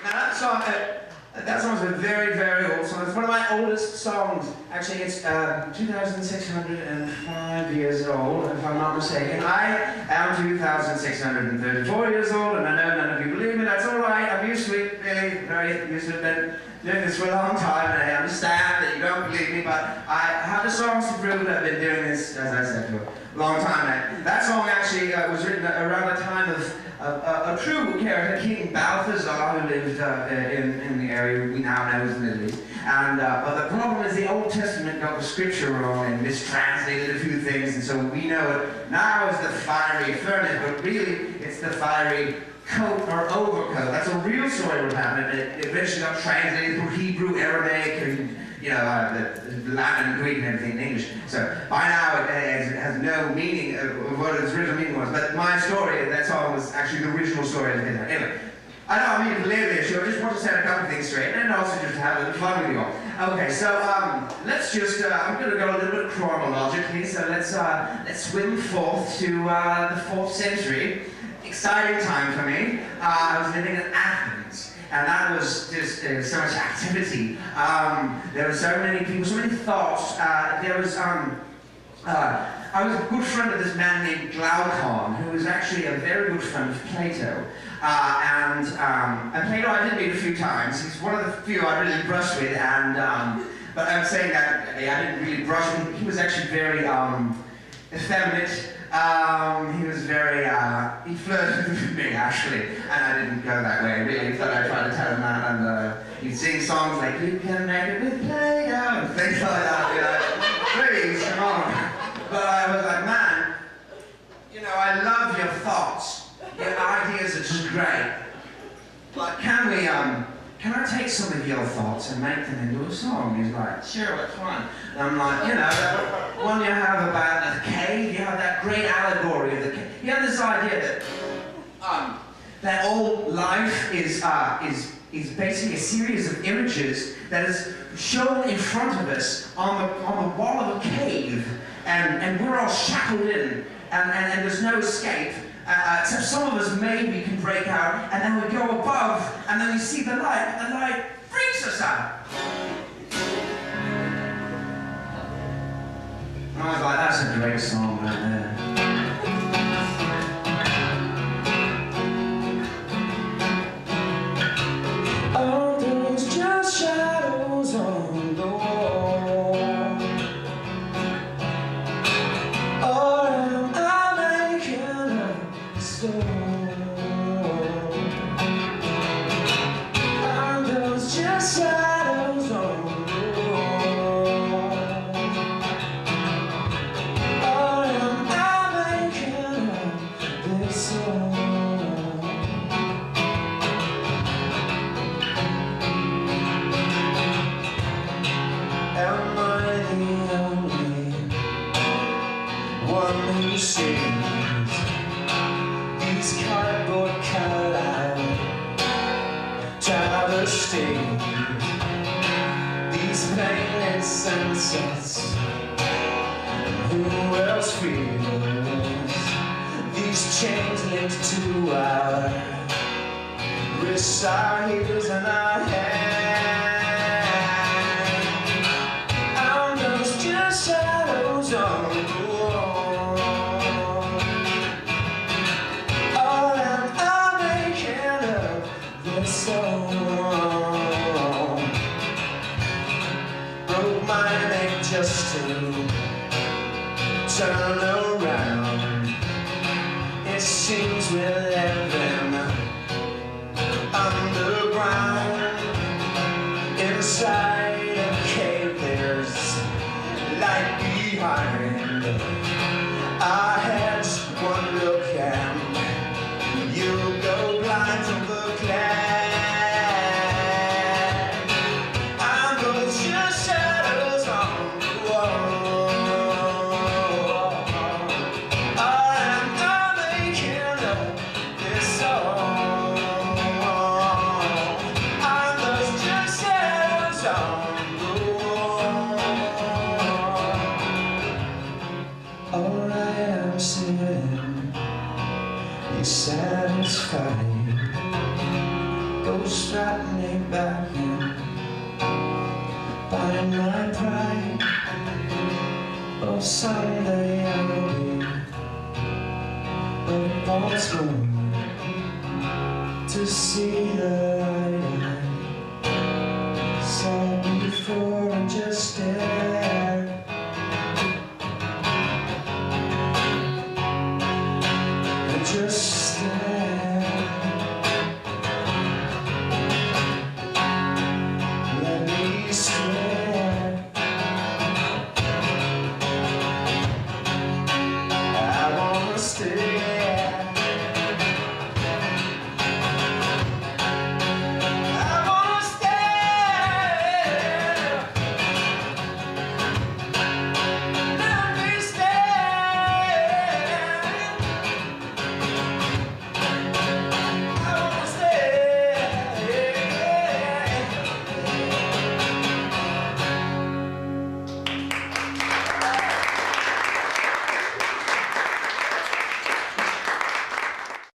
Now that song's a very, very old song. It's one of my oldest songs. Actually, it's 2,605 years old, if I'm not mistaken. I am 2,634 years old, and I know none of you believe me. That's all right. I'm used to it, really, very used to it. Been doing this for a long time, and I understand that you don't believe me, but I have the songs to prove that I've been doing this, as I said, for a long time now. That song actually was written around the time of a true character, King Balthazar, who lived in the area we now know as the Middle East. And but the problem is the Old Testament got the scripture wrong and mistranslated a few things, and so we know it now as the fiery furnace, but really it's the fiery coat or overcoat. That's a real story what happened. It eventually got translated through Hebrew, Aramaic, and the Latin, Greek, and everything in English. So by now it has no meaning of what its original meaning was. But my story, that song was actually the original story of it. Anyway, I don't mean to belabor this. I just want to set a couple things straight, and also just have a little fun with you all. Okay, so let's just. I'm going to go a little bit chronologically. So let's swim forth to the 4th century. Exciting time for me. I was living in Athens. And that was just so much activity. There were so many people, so many thoughts. I was a good friend of this man named Glaucon, who was actually a very good friend of Plato. And Plato I did meet a few times. He's one of the few I really brushed with. And but I'm saying that I didn't really brush with him. He was actually very effeminate. He was very, he flirted with me actually, and I didn't go that way, really, thought I'd try to tell him that, and he'd sing songs like, "You can make it with Play-Doh," and things like that, please, come on. But I was like, man, I love your thoughts, your ideas are just great, but can I take some of your thoughts and make them into a song? He's like, sure, that's fine. And I'm like, that one you have about the cave, you have that great allegory of the cave. You have this idea that all life is basically a series of images that is shown in front of us on the wall of a cave, and we're all shackled in, and there's no escape. Except some of us maybe can break out, and then we go above, and then we see the light, and the light freaks us out. And I was like, that's a great song right there. Oh, there's just shadows on the wall. Or am I making a storm? And there's just shadows on the wall. Or am I making up this song? Am I the only one who sees these cardboard cutout travesties, these painted sunsets? Who else feels these chains linked to our wrists, our heels, and our hands? And there's just shadows on the wall. Or am I making up this song? Broke my neck just to turn around. It seems we're living underground. Inside a cave there's light behind our heads. One look and you go blind from the glare. And those just shadows on the wall. Or I am strutting it back in, buying my pride. Oh, someday I will be a boss woman to see the light.